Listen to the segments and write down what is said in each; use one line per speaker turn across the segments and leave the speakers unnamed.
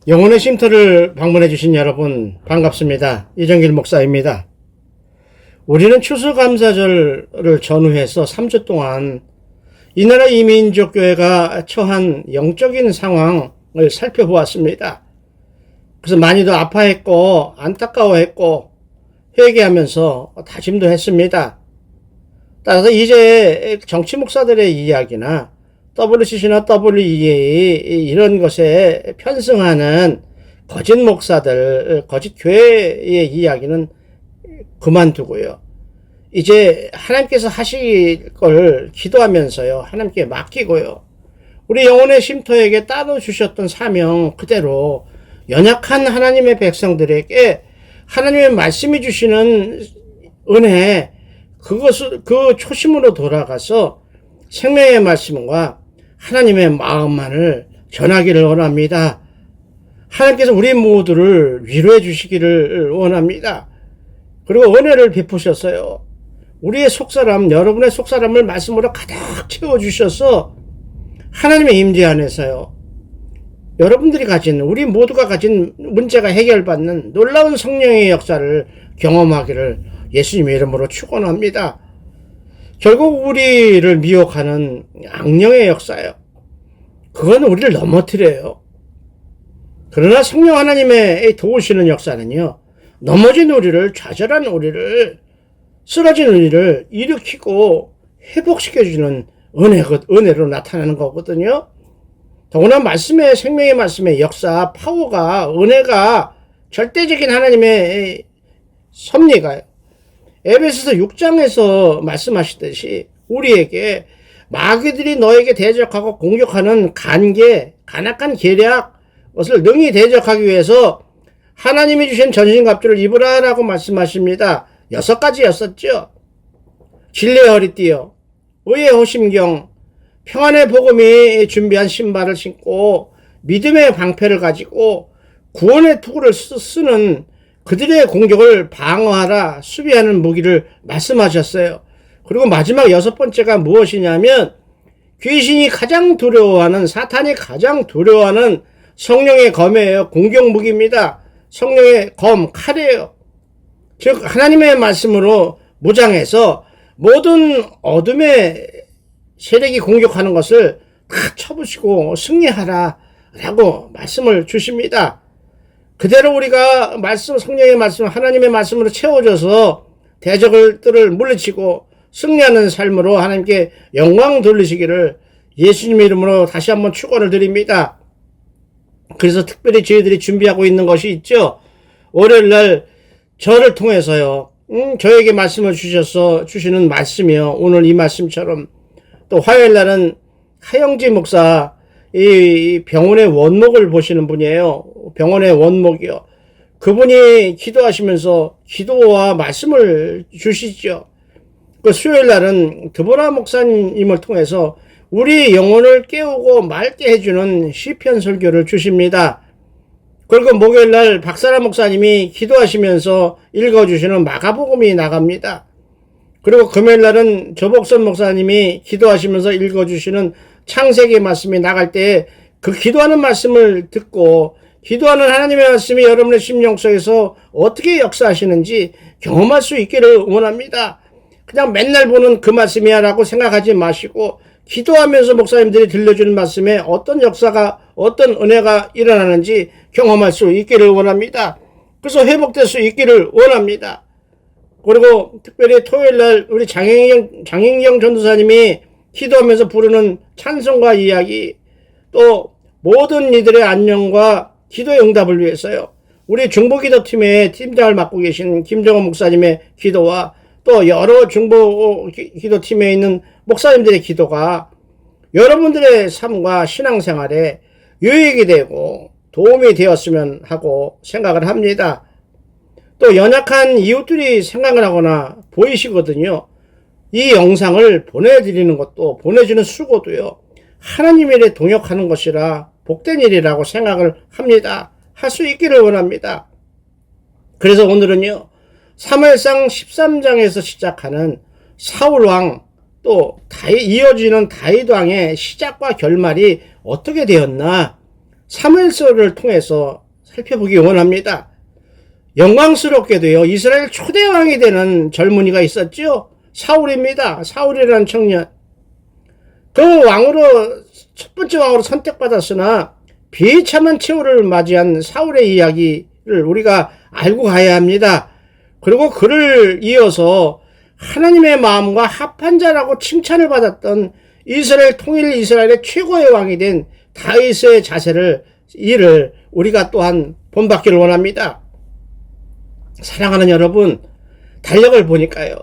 영혼의 쉼터를 방문해 주신 여러분 반갑습니다. 이정길 목사입니다. 우리는 추수감사절을 전후해서 3주 동안 이 나라 이민족교회가 처한 영적인 상황을 살펴보았습니다. 그래서 많이도 아파했고 안타까워했고 회개하면서 다짐도 했습니다. 따라서 이제 정치 목사들의 이야기나 WCC나 WEA 이런 것에 편승하는 거짓 목사들, 거짓 교회의 이야기는 그만두고요. 이제 하나님께서 하실 걸 기도하면서요. 하나님께 맡기고요. 우리 영혼의 쉼터에게 따로 주셨던 사명 그대로 연약한 하나님의 백성들에게 하나님의 말씀이 주시는 은혜, 그 초심으로 돌아가서 생명의 말씀과 하나님의 마음만을 전하기를 원합니다. 하나님께서 우리 모두를 위로해 주시기를 원합니다. 그리고 은혜를 베푸셨어요. 우리의 속사람, 여러분의 속사람을 말씀으로 가득 채워주셔서 하나님의 임재 안에서요. 여러분들이 가진, 우리 모두가 가진 문제가 해결받는 놀라운 성령의 역사를 경험하기를 예수님의 이름으로 축원합니다. 결국 우리를 미혹하는 악령의 역사예요. 그건 우리를 넘어뜨려요. 그러나 성령 하나님의 도우시는 역사는요. 넘어진 우리를, 좌절한 우리를, 쓰러진 우리를 일으키고 회복시켜주는 은혜로 나타나는 거거든요. 더구나 말씀의, 생명의 말씀의 역사, 파워가, 은혜가 절대적인 하나님의 섭리가요. 에베소서 6장에서 말씀하시듯이 우리에게 마귀들이 너에게 대적하고 공격하는 간악한 계략, 것을 능히 대적하기 위해서 하나님이 주신 전신갑주를 입으라라고 말씀하십니다. 6가지였었죠. 진리의 허리띠요, 의의 호심경, 평안의 복음이 준비한 신발을 신고 믿음의 방패를 가지고 구원의 투구를 쓰는 그들의 공격을 방어하라, 수비하는 무기를 말씀하셨어요. 그리고 마지막 6번째가 무엇이냐면 귀신이 가장 두려워하는, 사탄이 가장 두려워하는 성령의 검이에요. 공격 무기입니다. 성령의 검, 칼이에요. 즉 하나님의 말씀으로 무장해서 모든 어둠의 세력이 공격하는 것을 다 쳐부시고 승리하라 라고 말씀을 주십니다. 그대로 우리가 성령의 말씀, 하나님의 말씀으로 채워져서 대적들을 물리치고 승리하는 삶으로 하나님께 영광 돌리시기를 예수님의 이름으로 다시 한번 축원을 드립니다. 그래서 특별히 저희들이 준비하고 있는 것이 있죠. 월요일날 저를 통해서요. 저에게 말씀을 주시는 말씀이요. 오늘 이 말씀처럼 또 화요일날은 하영지 목사, 이 병원의 원목을 보시는 분이에요. 병원의 원목이요. 그분이 기도하시면서 기도와 말씀을 주시죠. 그 수요일 날은 드보라 목사님을 통해서 우리 영혼을 깨우고 맑게 해주는 시편 설교를 주십니다. 그리고 목요일 날 박사라 목사님이 기도하시면서 읽어주시는 마가복음이 나갑니다. 그리고 금요일 날은 조복선 목사님이 기도하시면서 읽어주시는 창세기 말씀이 나갈 때 그 기도하는 말씀을 듣고 기도하는 하나님의 말씀이 여러분의 심령 속에서 어떻게 역사하시는지 경험할 수 있기를 원합니다. 그냥 맨날 보는 그 말씀이야 라고 생각하지 마시고 기도하면서 목사님들이 들려주는 말씀에 어떤 역사가, 어떤 은혜가 일어나는지 경험할 수 있기를 원합니다. 그래서 회복될 수 있기를 원합니다. 그리고 특별히 토요일날 우리 장인경 전도사님이 기도하면서 부르는 찬송과 이야기, 또 모든 이들의 안녕과 기도의 응답을 위해서요. 우리 중보기도팀의 팀장을 맡고 계신 김정은 목사님의 기도와 또 여러 중보기도팀에 있는 목사님들의 기도가 여러분들의 삶과 신앙생활에 유익이 되고 도움이 되었으면 하고 생각을 합니다. 또 연약한 이웃들이 생각을 하거나 보이시거든요. 이 영상을 보내드리는 것도, 보내주는 수고도요. 하나님 일에 동역하는 것이라 복된 일이라고 생각을 합니다. 할 수 있기를 원합니다. 그래서 오늘은요. 사무엘상 13장에서 시작하는 사울왕, 또 이어지는 다윗왕의 시작과 결말이 어떻게 되었나, 사무엘서를 통해서 살펴보기 원합니다. 영광스럽게도요, 이스라엘 초대 왕이 되는 젊은이가 있었죠. 사울입니다. 사울이라는 청년. 그 왕으로, 첫 번째 왕으로 선택받았으나 비참한 최후를 맞이한 사울의 이야기를 우리가 알고 가야 합니다. 그리고 그를 이어서 하나님의 마음과 합한 자라고 칭찬을 받았던 이스라엘 통일 이스라엘의 최고의 왕이 된 다윗의 일을 우리가 또한 본받기를 원합니다. 사랑하는 여러분, 달력을 보니까요,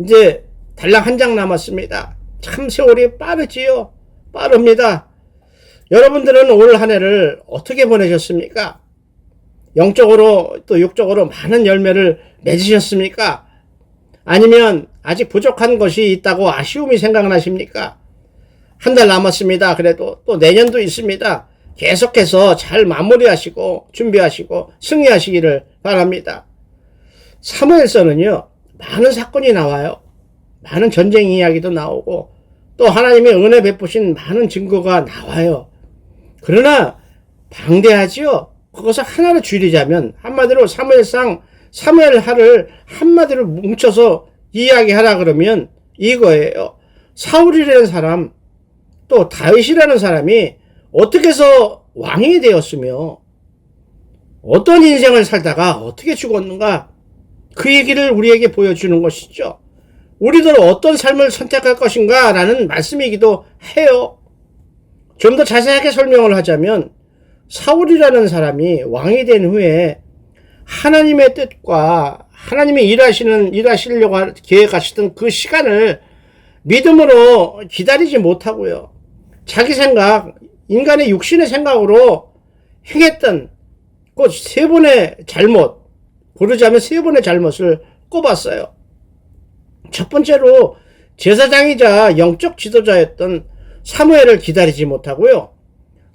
이제 달랑 한 장 남았습니다. 참 세월이 빠르지요. 빠릅니다. 여러분들은 올 한 해를 어떻게 보내셨습니까? 영적으로 또 육적으로 많은 열매를 맺으셨습니까? 아니면 아직 부족한 것이 있다고 아쉬움이 생각나십니까? 한 달 남았습니다. 그래도 또 내년도 있습니다. 계속해서 잘 마무리하시고 준비하시고 승리하시기를 바랍니다. 사무엘서는요, 많은 사건이 나와요. 많은 전쟁 이야기도 나오고 또 하나님의 은혜 베푸신 많은 증거가 나와요. 그러나 방대하지요. 그것을 하나로 줄이자면 한마디로 사무엘하를 한마디로 뭉쳐서 이야기하라 그러면 이거예요. 사울이라는 사람, 또 다윗이라는 사람이 어떻게 해서 왕이 되었으며 어떤 인생을 살다가 어떻게 죽었는가, 그 얘기를 우리에게 보여주는 것이죠. 우리들은 어떤 삶을 선택할 것인가 라는 말씀이기도 해요. 좀 더 자세하게 설명을 하자면 사울이라는 사람이 왕이 된 후에 하나님의 뜻과 하나님이 일하시려고 계획하시던 그 시간을 믿음으로 기다리지 못하고요, 자기 생각, 인간의 육신의 생각으로 행했던 그 세 번의 잘못, 고르자면 세 번의 잘못을 꼽았어요. 첫 번째로 제사장이자 영적 지도자였던 사무엘을 기다리지 못하고요,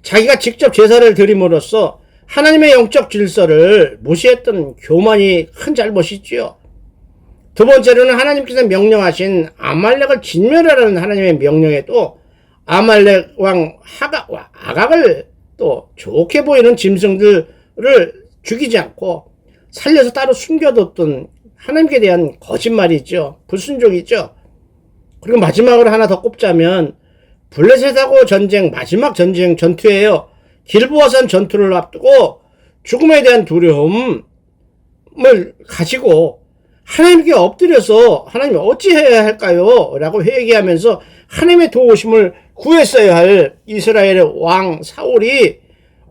자기가 직접 제사를 드림으로써 하나님의 영적 질서를 무시했던 교만이 큰 잘못이지요. 두 번째로는 하나님께서 명령하신 아말렉을 진멸하라는 하나님의 명령에도 아말렉 왕 아각을 또 좋게 보이는 짐승들을 죽이지 않고 살려서 따로 숨겨뒀던 하나님께 대한 거짓말이죠. 불순종이죠. 그리고 마지막으로 하나 더 꼽자면 블레셋하고 마지막 전투예요. 길보아산 전투를 앞두고 죽음에 대한 두려움을 가지고 하나님께 엎드려서 하나님 어찌해야 할까요? 라고 회개하면서 하나님의 도우심을 구했어야 할 이스라엘의 왕 사울이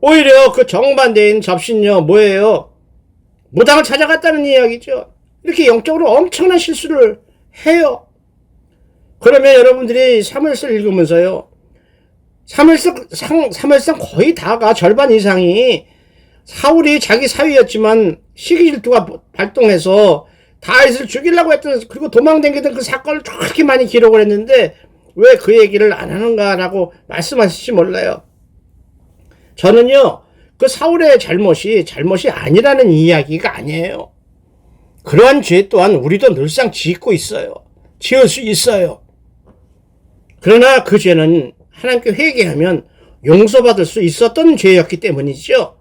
오히려 그 정반대인 잡신녀 뭐예요? 무당을 찾아갔다는 이야기죠. 이렇게 영적으로 엄청난 실수를 해요. 그러면 여러분들이 사무엘서를 읽으면서요, 사무엘상 거의 다가 절반 이상이 사울이 자기 사위였지만 시기 질투가 발동해서 다윗을 죽이려고 했던, 그리고 도망다니던 그 사건을 그렇게 많이 기록을 했는데 왜 그 얘기를 안 하는가라고 말씀하실지 몰라요. 저는요, 그 사울의 잘못이 아니라는 이야기가 아니에요. 그러한 죄 또한 우리도 늘상 짓고 있어요. 지을 수 있어요. 그러나 그 죄는 하나님께 회개하면 용서받을 수 있었던 죄였기 때문이죠.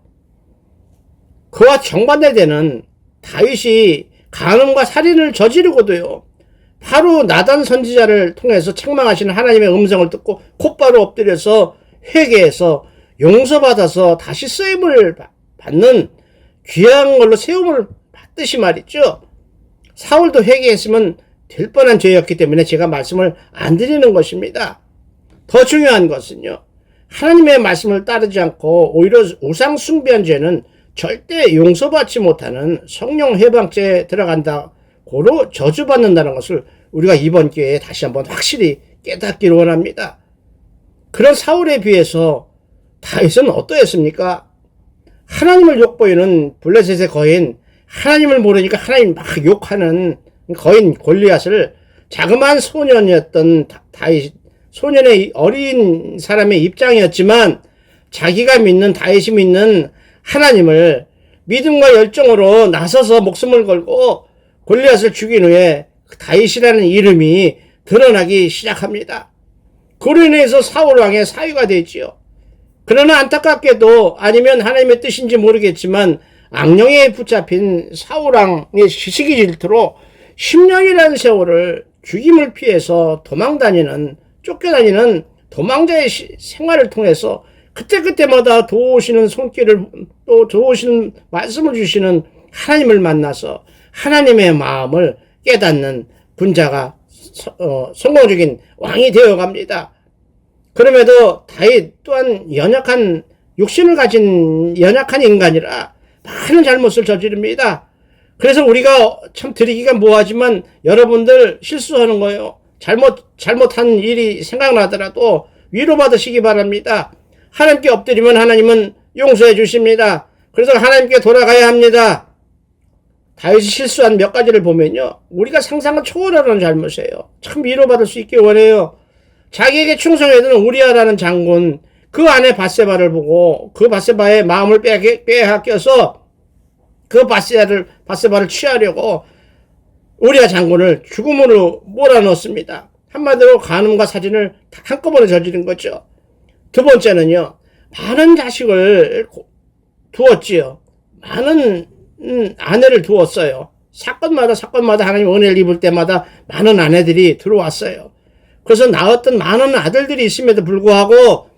그와 정반대되는 다윗이 간음과 살인을 저지르고도요, 바로 나단 선지자를 통해서 책망하시는 하나님의 음성을 듣고 곧바로 엎드려서 회개해서 용서받아서 다시 쓰임을 받는 귀한 걸로 세움을 받듯이 말이죠. 사울도 회개했으면 될 뻔한 죄였기 때문에 제가 말씀을 안 드리는 것입니다. 더 중요한 것은요, 하나님의 말씀을 따르지 않고 오히려 우상 숭배한 죄는 절대 용서받지 못하는 성령 해방죄에 들어간다고로 저주받는다는 것을 우리가 이번 기회에 다시 한번 확실히 깨닫기를 원합니다. 그런 사울에 비해서 다윗은 어떠했습니까? 하나님을 욕보이는 블레셋의 거인, 하나님을 모르니까 하나님 막 욕하는 거인 골리앗을 자그마한 소년이었던 다윗, 소년의 어린 사람의 입장이었지만 자기가 믿는, 다윗이 믿는 하나님을 믿음과 열정으로 나서서 목숨을 걸고 골리앗을 죽인 후에 다윗이라는 이름이 드러나기 시작합니다. 그로 인해서 사울 왕의 사위가 되지요. 그러나 안타깝게도 아니면 하나님의 뜻인지 모르겠지만 악령에 붙잡힌 사울왕의 시기 질투로 10년이라는 세월을 죽임을 피해서 도망다니는 쫓겨다니는 도망자의 생활을 통해서 그때그때마다 도우시는 손길을 또 도우시는 말씀을 주시는 하나님을 만나서 하나님의 마음을 깨닫는 군자가 성공적인 왕이 되어갑니다. 그럼에도 다윗 또한 연약한 육신을 가진 연약한 인간이라 많은 잘못을 저지릅니다. 그래서 우리가 참 드리기가 뭐하지만 여러분들 실수하는 거예요. 잘못한 일이 생각나더라도 위로받으시기 바랍니다. 하나님께 엎드리면 하나님은 용서해 주십니다. 그래서 하나님께 돌아가야 합니다. 다윗이 실수한 몇 가지를 보면요, 우리가 상상을 초월하는 잘못이에요. 참 위로받을 수 있길 원해요. 자기에게 충성해둔 우리아라는 장군, 그 아내 바세바를 보고 그 바세바의 마음을 빼앗겨서 그 바세바를 취하려고 우리아 장군을 죽음으로 몰아넣었습니다. 한마디로 간음과 살인을 한꺼번에 저지른 거죠. 두 번째는요, 많은 자식을 두었지요. 많은 아내를 두었어요. 사건마다 하나님 은혜를 입을 때마다 많은 아내들이 들어왔어요. 그래서 낳았던 많은 아들들이 있음에도 불구하고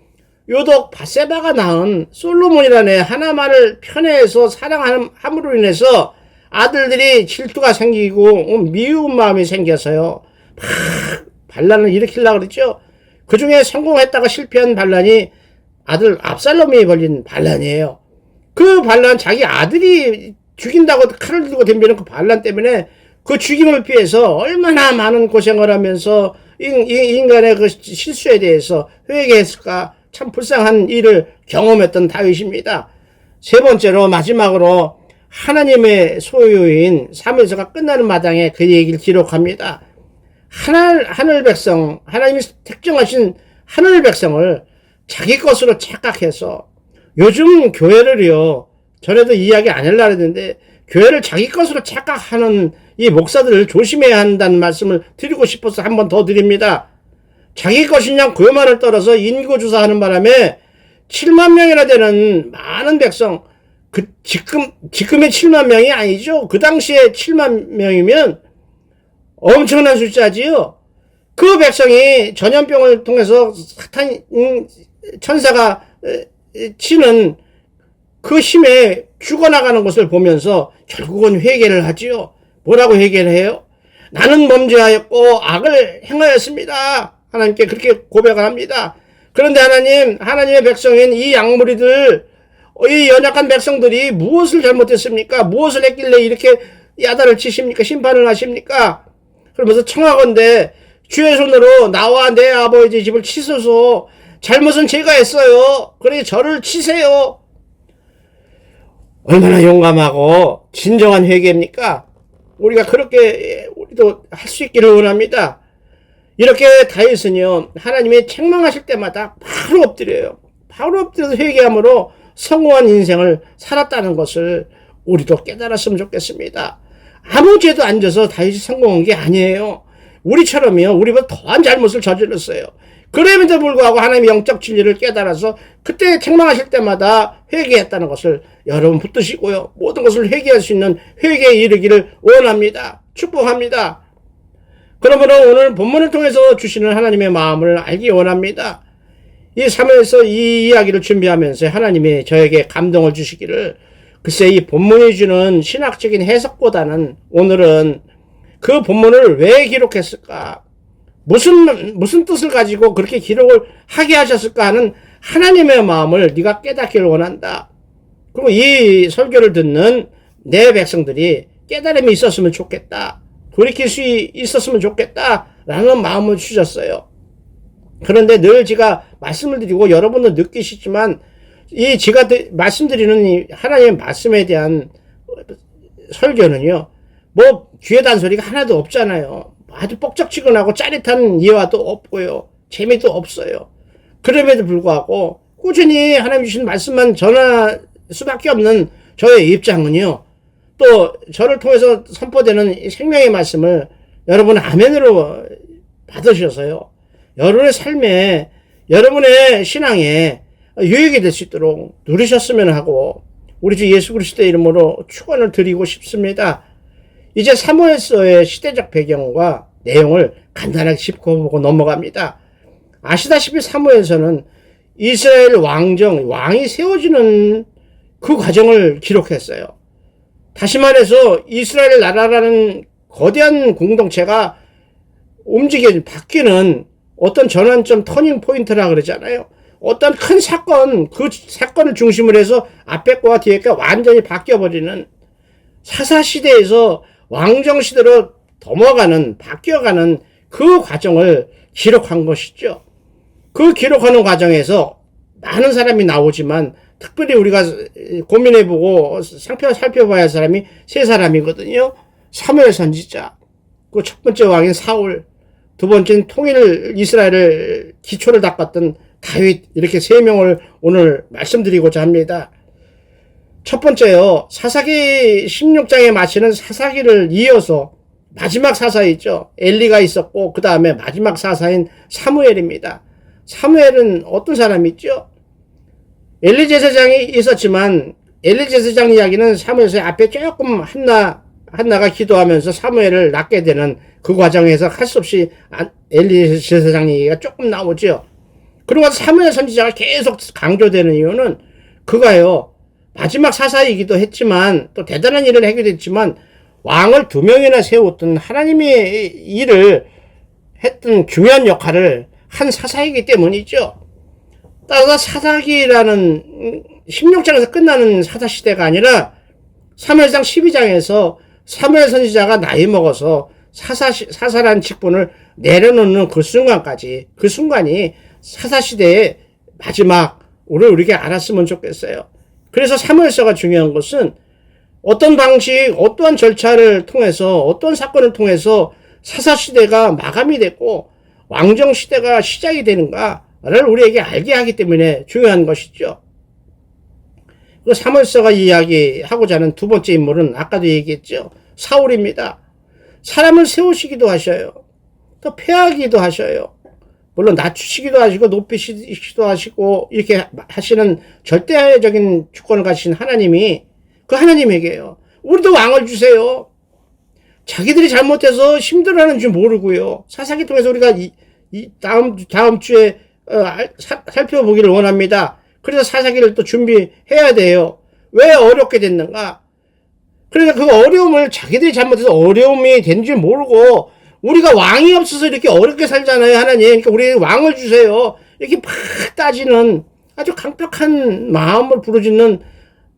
유독 바세바가 낳은 솔로몬이라는 애 하나만을 편애해서 사랑함으로 인해서 아들들이 질투가 생기고 미운 마음이 생겨서요, 막 반란을 일으키려고 그랬죠. 그 중에 성공했다가 실패한 반란이 아들 압살롬이 벌린 반란이에요. 그 반란, 자기 아들이 죽인다고 칼을 들고 덤비는 그 반란 때문에 그 죽임을 피해서 얼마나 많은 고생을 하면서 인간의 그 실수에 대해서 회개했을까, 참 불쌍한 일을 경험했던 다윗입니다. 세 번째로 마지막으로 하나님의 소유인 사무엘서가 끝나는 마당에 그 얘기를 기록합니다. 하늘 백성, 하나님이 택정하신 하늘 백성을 자기 것으로 착각해서, 요즘 교회를요, 전에도 이야기 안 하려고 했는데 교회를 자기 것으로 착각하는 이 목사들을 조심해야 한다는 말씀을 드리고 싶어서 한 번 더 드립니다. 자기 것이냐 그만을 떨어서 인구조사하는 바람에 7만 명이나 되는 많은 백성, 지금의 7만 명이 아니죠. 그 당시에 7만 명이면 엄청난 숫자지요. 그 백성이 전염병을 통해서 사탄 천사가 치는 그 힘에 죽어나가는 것을 보면서 결국은 회개를 하지요. 뭐라고 회개를 해요? 나는 범죄하였고 악을 행하였습니다. 하나님께 그렇게 고백을 합니다. 그런데 하나님의 백성인 이 양무리들, 이 연약한 백성들이 무엇을 잘못했습니까? 무엇을 했길래 이렇게 야단을 치십니까? 심판을 하십니까? 그러면서 청하건대 주의 손으로 나와 내 아버지 집을 치소서. 잘못은 제가 했어요. 그러니 저를 치세요. 얼마나 용감하고 진정한 회개입니까? 우리가 그렇게 우리도 할 수 있기를 원합니다. 이렇게 다윗은요, 하나님이 책망하실 때마다 바로 엎드려요. 바로 엎드려서 회개함으로 성공한 인생을 살았다는 것을 우리도 깨달았으면 좋겠습니다. 아무 죄도 안 져서 다윗이 성공한 게 아니에요. 우리처럼요, 우리보다 더한 잘못을 저질렀어요. 그럼에도 불구하고 하나님의 영적 진리를 깨달아서 그때 책망하실 때마다 회개했다는 것을 여러분 붙드시고요, 모든 것을 회개할 수 있는 회개에 이르기를 원합니다. 축복합니다. 그러므로 오늘 본문을 통해서 주시는 하나님의 마음을 알기 원합니다. 이 사무엘서 이 이야기를 준비하면서 하나님이 저에게 감동을 주시기를, 글쎄 이 본문이 주는 신학적인 해석보다는 오늘은 그 본문을 왜 기록했을까, 무슨 뜻을 가지고 그렇게 기록을 하게 하셨을까 하는 하나님의 마음을 네가 깨닫기를 원한다. 그리고 이 설교를 듣는 내 백성들이 깨달음이 있었으면 좋겠다, 돌이킬 수 있었으면 좋겠다 라는 마음을 주셨어요. 그런데 늘 제가 말씀을 드리고 여러분도 느끼시지만 이 제가 말씀드리는 이 하나님의 말씀에 대한 설교는요, 뭐 귀에 단 소리가 하나도 없잖아요. 아주 뻑적지근하고 짜릿한 예화도 없고요, 재미도 없어요. 그럼에도 불구하고 꾸준히 하나님 주신 말씀만 전할 수밖에 없는 저의 입장은요, 또 저를 통해서 선포되는 생명의 말씀을 여러분 아멘으로 받으셔서요, 여러분의 삶에, 여러분의 신앙에 유익이 될 수 있도록 누리셨으면 하고 우리 주 예수 그리스도의 이름으로 축원을 드리고 싶습니다. 이제 사무엘서의 시대적 배경과 내용을 간단하게 짚어보고 넘어갑니다. 아시다시피 사무엘서는 이스라엘 왕이 세워지는 그 과정을 기록했어요. 다시 말해서 이스라엘 나라라는 거대한 공동체가 바뀌는 어떤 전환점, 터닝 포인트라 그러잖아요. 어떤 큰 사건, 그 사건을 중심으로 해서 앞에 거와 뒤에 거가 완전히 바뀌어버리는 사사시대에서 왕정시대로 바뀌어가는 그 과정을 기록한 것이죠. 그 기록하는 과정에서 많은 사람이 나오지만 특별히 우리가 고민해보고 살펴봐야 할 사람이 세 사람이거든요. 사무엘 선지자, 그 첫 번째 왕인 사울, 두 번째는 이스라엘을 기초를 닦았던 다윗, 이렇게 세 명을 오늘 말씀드리고자 합니다. 첫 번째요, 사사기 16장에 마치는 사사기를 이어서 마지막 사사이죠. 엘리가 있었고 그 다음에 마지막 사사인 사무엘입니다. 사무엘은 어떤 사람이죠? 엘리 제사장이 있었지만 엘리 제사장 이야기는 사무엘서의 앞에 조금 한나가 기도하면서 사무엘을 낳게 되는 그 과정에서 할 수 없이 엘리 제사장 얘기가 조금 나오죠. 그리고 사무엘 선지자가 계속 강조되는 이유는 그가요, 마지막 사사이기도 했지만 또 대단한 일을 하기도 했지만 왕을 2명이나 세웠던 하나님의 일을 했던 중요한 역할을 한 사사이기 때문이죠. 따라서 사사기라는 16장에서 끝나는 사사시대가 아니라 사무엘상 12장에서 사무엘 선지자가 나이 먹어서 사사란 직분을 내려놓는 그 순간이 사사시대의 마지막으로 우리가 알았으면 좋겠어요. 그래서 사무엘서가 중요한 것은 어떤 방식, 어떠한 절차를 통해서, 어떤 사건을 통해서 사사시대가 마감이 됐고 왕정시대가 시작이 되는가를 우리에게 알게 하기 때문에 중요한 것이죠. 그 사무엘서가 이야기하고자 하는 두 번째 인물은 아까도 얘기했죠. 사울입니다. 사람을 세우시기도 하셔요. 또 폐하기도 하셔요. 물론 낮추시기도 하시고 높이시기도 하시고 이렇게 하시는 절대적인 주권을 가지신 하나님이 그 하나님에게요, 우리도 왕을 주세요. 자기들이 잘못해서 힘들어하는 줄 모르고요. 사사기 통해서 우리가 다음 주에 살펴보기를 원합니다. 그래서 사사기를 또 준비해야 돼요. 왜 어렵게 됐는가? 그러니까 그 어려움을 자기들이 잘못해서 어려움이 된 줄 모르고 우리가 왕이 없어서 이렇게 어렵게 살잖아요, 하나님. 그러니까 우리 왕을 주세요. 이렇게 막 따지는 아주 강력한 마음을 부르짖는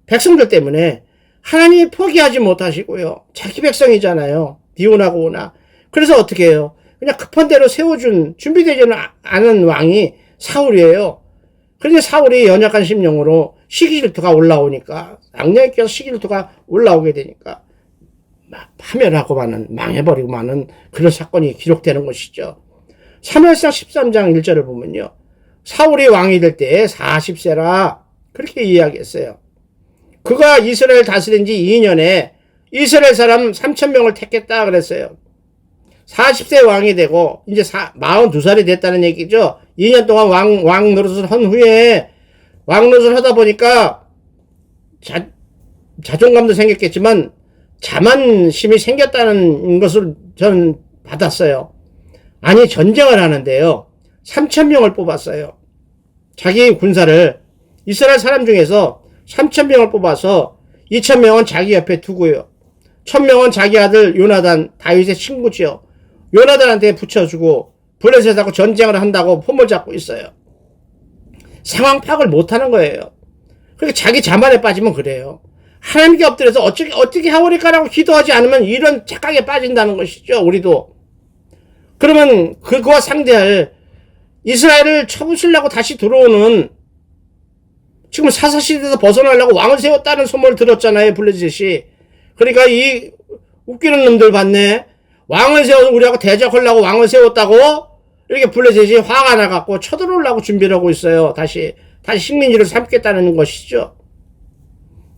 백성들 때문에 하나님이 포기하지 못하시고요. 자기 백성이잖아요. 니오나고 오나. 그래서 어떻게 해요? 그냥 급한 대로 세워준 준비되지 않은 왕이 사울이에요. 그런데 사울이 연약한 심령으로 시기질투가 올라오니까, 악령이 껴서 시기질투가 올라오게 되니까 파멸하고 망해버리고 마는 그런 사건이 기록되는 것이죠. 사무엘상 13장 1절을 보면요, 사울이 왕이 될 때 40세라 그렇게 이야기했어요. 그가 이스라엘 다스린 지 2년에 이스라엘 사람 3,000명을 택했다 그랬어요. 40세 왕이 되고 이제 42살이 됐다는 얘기죠. 2년 동안 왕 노릇을 한 후에 왕 노릇을 하다 보니까 자존감도 생겼겠지만 자만심이 생겼다는 것을 저는 받았어요. 아니, 전쟁을 하는데요, 3,000명을 뽑았어요. 자기 군사를 이스라엘 사람 중에서 3,000명을 뽑아서 2,000명은 자기 옆에 두고요, 1,000명은 자기 아들 요나단, 다윗의 친구지요. 요나단한테 붙여주고 블레셋하고 전쟁을 한다고 폼을 잡고 있어요. 상황 파악을 못하는 거예요. 그러니까 자기 자만에 빠지면 그래요. 하나님께 엎드려서 어떻게 하오리까라고 기도하지 않으면 이런 착각에 빠진다는 것이죠, 우리도. 그러면 그거와 상대할 이스라엘을 쳐부수려고 다시 들어오는, 지금 사사시대에서 벗어나려고 왕을 세웠다는 소문을 들었잖아요, 블레셋이. 그러니까 이 웃기는 놈들 봤네. 왕을 세워서 우리하고 대적하려고 왕을 세웠다고? 이렇게 블레셋이 화가 나갖고 쳐들어오려고 준비를 하고 있어요. 다시 식민지를 삼겠다는 것이죠.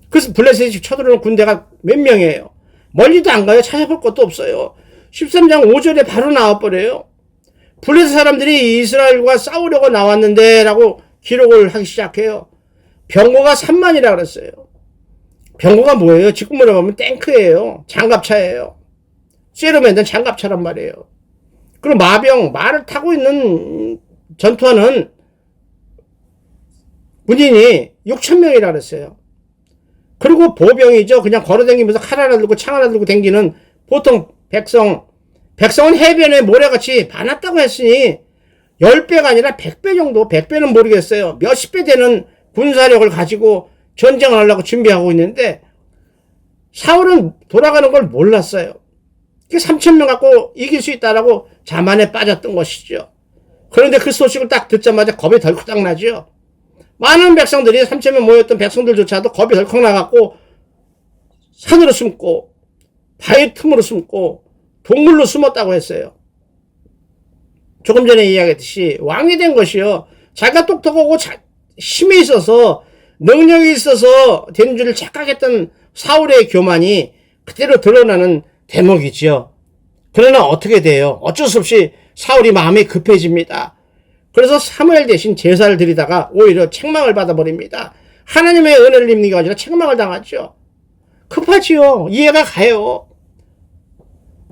그래서 블레셋이 쳐들어오는 군대가 몇 명이에요? 멀리도 안 가요. 찾아볼 것도 없어요. 13장 5절에 바로 나와버려요. 블레셋 사람들이 이스라엘과 싸우려고 나왔는데 라고 기록을 하기 시작해요. 병거가 3만이라 그랬어요. 병거가 뭐예요? 지금 물어보면 탱크예요. 장갑차예요. 쇠로 만든 장갑차란 말이에요. 그리고 마병, 말을 타고 있는 전투하는 군인이 6,000명이라 그랬어요. 그리고 보병이죠. 그냥 걸어다니면서 칼 하나 들고 창 하나 들고 댕기는 보통 백성은 해변에 모래같이 많았다고 했으니 10배가 아니라 100배 정도, 100배는 모르겠어요. 몇십 배 되는 군사력을 가지고 전쟁을 하려고 준비하고 있는데 사울은 돌아가는 걸 몰랐어요. 3,000명 갖고 이길 수 있다라고 자만에 빠졌던 것이죠. 그런데 그 소식을 딱 듣자마자 겁이 덜컥 나죠. 많은 백성들이 3,000명 모였던 백성들조차도 겁이 덜컥 나갖고 산으로 숨고 바위 틈으로 숨고 동물로 숨었다고 했어요. 조금 전에 이야기했듯이 왕이 된 것이요. 자기가 똑똑하고 힘이 있어서 능력이 있어서 된 줄을 착각했던 사울의 교만이 그대로 드러나는 대목이지요. 그러나 어떻게 돼요? 어쩔 수 없이 사울이 마음이 급해집니다. 그래서 사무엘 대신 제사를 드리다가 오히려 책망을 받아버립니다. 하나님의 은혜를 입는 게 아니라 책망을 당하죠. 급하지요. 이해가 가요.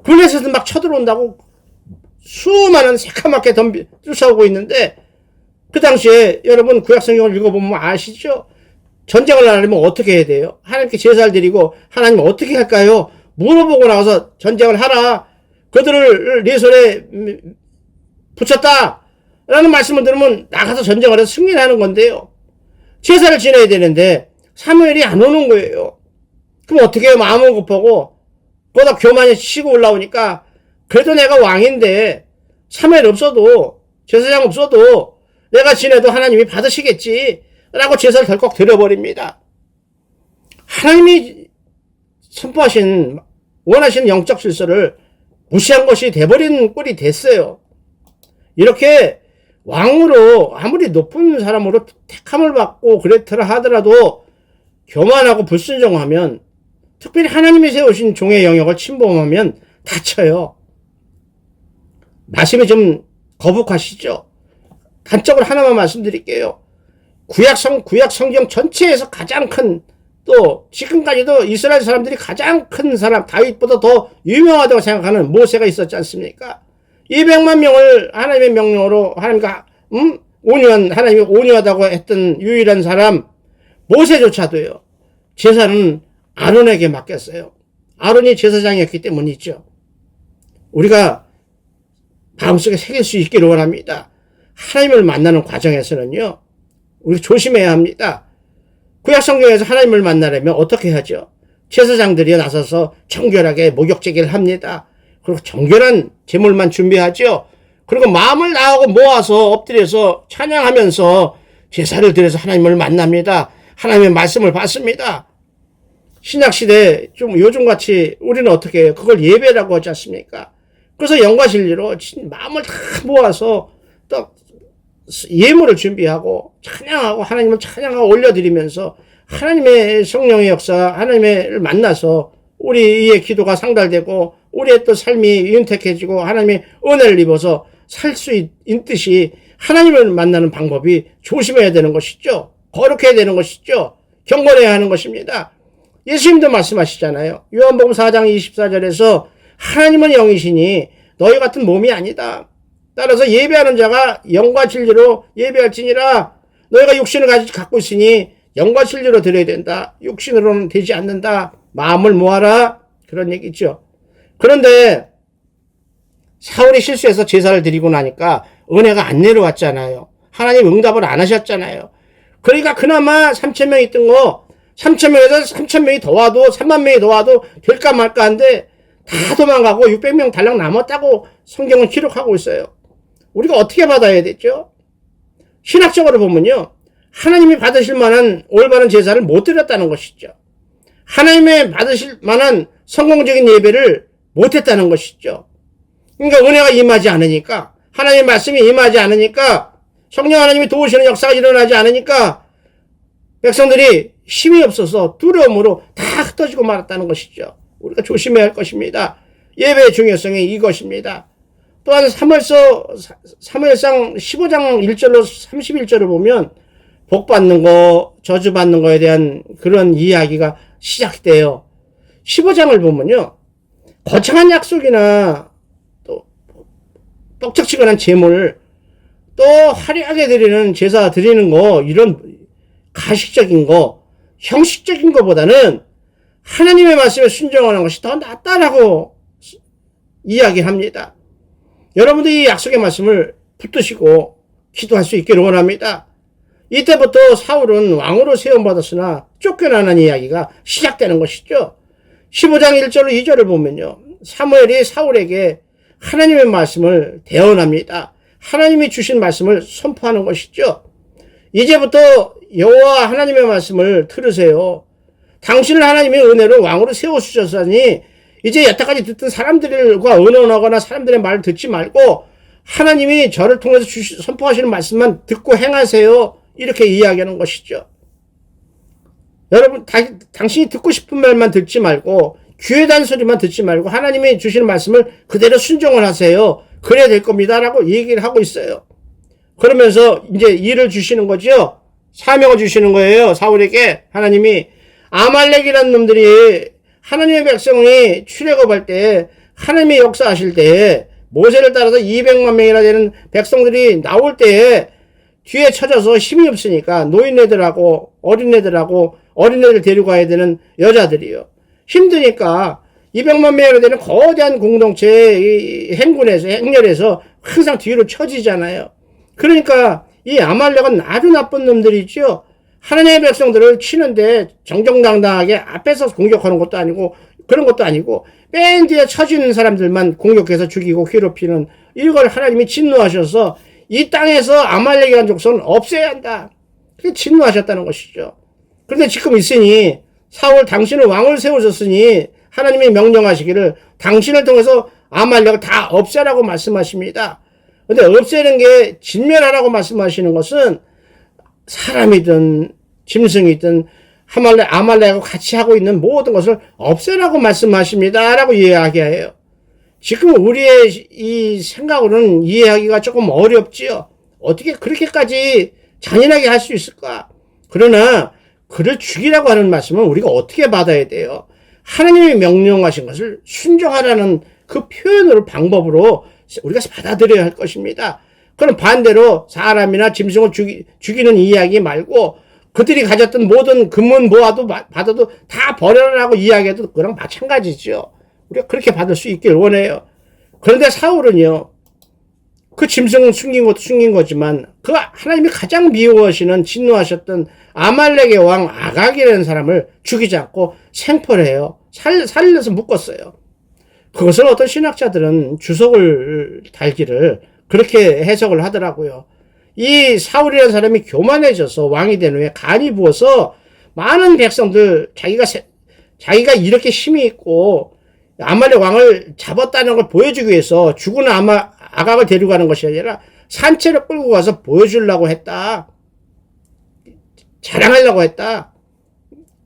블레셋은 막 쳐들어온다고 수많은 새까맣게 쫓아오고 있는데 그 당시에 여러분 구약성경을 읽어보면 아시죠? 전쟁을 하려면 어떻게 해야 돼요? 하나님께 제사를 드리고 하나님 어떻게 할까요? 물어보고 나서 전쟁을 하라. 그들을 네 손에 붙였다. 라는 말씀을 들으면 나가서 전쟁을 해서 승리를 하는 건데요. 제사를 지내야 되는데 사무엘이 안 오는 거예요. 그럼 어떻게 해요? 마음은 급하고 거기다 교만이 치고 올라오니까 그래도 내가 왕인데 사무엘 없어도 제사장 없어도 내가 지내도 하나님이 받으시겠지 라고 제사를 덜컥 드려버립니다. 하나님이 선포하신 원하시는 영적 질서를 무시한 것이 돼버린 꼴이 됐어요. 이렇게 왕으로 아무리 높은 사람으로 택함을 받고 그랬더라 하더라도 교만하고 불순종하면 특별히 하나님이 세우신 종의 영역을 침범하면 다쳐요. 말씀이 좀 거북하시죠? 단적으로 하나만 말씀드릴게요. 구약 성경 전체에서 가장 큰, 또 지금까지도 이스라엘 사람들이 가장 큰 사람, 다윗보다 더 유명하다고 생각하는 모세가 있었지 않습니까? 200만 명을 하나님의 명령으로 하나님과 하나님이 온유하다고 했던 유일한 사람 모세조차도요. 제사는 아론에게 맡겼어요. 아론이 제사장이었기 때문이죠. 우리가 마음속에 새길 수 있기를 원합니다. 하나님을 만나는 과정에서는요. 우리 조심해야 합니다. 구약 성경에서 하나님을 만나려면 어떻게 하죠? 제사장들이 나서서 정결하게 목욕제기를 합니다. 그리고 정결한 제물만 준비하죠. 그리고 마음을 다하고 모아서 엎드려서 찬양하면서 제사를 드려서 하나님을 만납니다. 하나님의 말씀을 받습니다. 신약시대 좀 요즘같이 우리는 어떻게 해요? 그걸 예배라고 하지 않습니까? 그래서 영과 진리로 마음을 다 모아서 또 예물을 준비하고 찬양하고 하나님을 찬양하고 올려드리면서 하나님의 성령의 역사, 하나님을 만나서 우리의 기도가 상달되고 우리의 또 삶이 윤택해지고 하나님의 은혜를 입어서 살 수 있듯이 하나님을 만나는 방법이 조심해야 되는 것이죠. 거룩해야 되는 것이죠. 경건해야 하는 것입니다. 예수님도 말씀하시잖아요. 요한복음 4장 24절에서 하나님은 영이시니 너희 같은 몸이 아니다. 따라서 예배하는 자가 영과 진리로 예배할지니라. 너희가 육신을 갖고 있으니 영과 진리로 드려야 된다. 육신으로는 되지 않는다. 마음을 모아라. 그런 얘기죠. 그런데 사울이 실수해서 제사를 드리고 나니까 은혜가 안 내려왔잖아요. 하나님 응답을 안 하셨잖아요. 그러니까 그나마 3,000명 있던 거 3,000명에서 3,000명이 더 와도 3만 명이 더 와도 될까 말까 한데 다 도망가고 600명 달랑 남았다고 성경은 기록하고 있어요. 우리가 어떻게 받아야 되죠? 신학적으로 보면요. 하나님이 받으실 만한 올바른 제사를 못 드렸다는 것이죠. 하나님의 받으실 만한 성공적인 예배를 못했다는 것이죠. 그러니까 은혜가 임하지 않으니까, 하나님의 말씀이 임하지 않으니까, 성령 하나님이 도우시는 역사가 일어나지 않으니까 백성들이 힘이 없어서 두려움으로 다 흩어지고 말았다는 것이죠. 우리가 조심해야 할 것입니다. 예배의 중요성이 이것입니다. 또한 사무엘상 15장 1절로 31절을 보면 복 받는 거, 저주 받는 거에 대한 그런 이야기가 시작돼요. 15장을 보면요. 거창한 약속이나 또 뻑적지근한 제물, 또 화려하게 드리는 제사 드리는 거, 이런 가식적인 거, 형식적인 것보다는 하나님의 말씀에 순종하는 것이 더 낫다라고 이야기합니다. 여러분도 이 약속의 말씀을 붙드시고 기도할 수 있기를 원합니다. 이때부터 사울은 왕으로 세움받았으나 쫓겨나는 이야기가 시작되는 것이죠. 15장 1절로 2절을 보면요. 사무엘이 사울에게 하나님의 말씀을 대언합니다. 하나님이 주신 말씀을 선포하는 것이죠. 이제부터 여호와 하나님의 말씀을 들으세요. 당신을 하나님의 은혜로 왕으로 세워주셨으니 이제 여태까지 듣던 사람들과 의논하거나 사람들의 말을 듣지 말고 하나님이 저를 통해서 선포하시는 말씀만 듣고 행하세요. 이렇게 이야기하는 것이죠. 여러분, 당신이 듣고 싶은 말만 듣지 말고 귀에 단 소리만 듣지 말고 하나님이 주시는 말씀을 그대로 순종을 하세요. 그래야 될 겁니다. 라고 얘기를 하고 있어요. 그러면서 이제 일을 주시는 거죠. 사명을 주시는 거예요. 사울에게 하나님이 아말렉이라는 놈들이 하나님의 백성이 출애굽할 때 하나님이 역사하실 때 모세를 따라서 200만 명이나 되는 백성들이 나올 때 뒤에 쳐져서 힘이 없으니까 노인네들하고 어린애들 데리고 가야 되는 여자들이요. 힘드니까 200만 명이나 되는 거대한 공동체 행렬에서 항상 뒤로 쳐지잖아요. 그러니까 이 아말렉은 아주 나쁜 놈들이죠. 하나님의 백성들을 치는데 정정당당하게 앞에서 공격하는 것도 아니고 그런 것도 아니고 맨 뒤에 쳐지는 사람들만 공격해서 죽이고 괴롭히는 이걸 하나님이 진노하셔서 이 땅에서 아말렉이라는 족속은 없애야 한다. 그렇게 진노하셨다는 것이죠. 그런데 지금 있으니 사울 당신을 왕을 세우셨으니 하나님이 명령하시기를 당신을 통해서 아말렉을 다 없애라고 말씀하십니다. 근데 없애는 게 진멸하라고 말씀하시는 것은 사람이든 짐승이든 아말렉하고 같이 하고 있는 모든 것을 없애라고 말씀하십니다. 라고 이야기해요. 지금 우리의 이 생각으로는 이해하기가 조금 어렵지요. 어떻게 그렇게까지 잔인하게 할 수 있을까? 그러나 그를 죽이라고 하는 말씀은 우리가 어떻게 받아야 돼요? 하나님이 명령하신 것을 순종하라는 그 표현으로 방법으로 우리가 받아들여야 할 것입니다. 그럼 반대로 사람이나 짐승을 죽이는 이야기 말고 그들이 가졌던 모든 금은 모아도 받아도 다 버려라고 이야기해도 그랑 마찬가지죠. 우리가 그렇게 받을 수 있길 원해요. 그런데 사울은요, 그 짐승은 숨긴 것도 숨긴 거지만 그 하나님이 가장 미워하시는 진노하셨던 아말렉의 왕 아각이라는 사람을 죽이지 않고 생포해요. 살려서 묶었어요. 그것을 어떤 신학자들은 주석을 달기를 그렇게 해석을 하더라고요. 이 사울이라는 사람이 교만해져서 왕이 된 후에 간이 부어서 많은 백성들 자기가 이렇게 힘이 있고 아말렉 왕을 잡았다는 걸 보여주기 위해서 죽은 아각을 데리고 가는 것이 아니라 산채를 끌고 가서 보여주려고 했다. 자랑하려고 했다.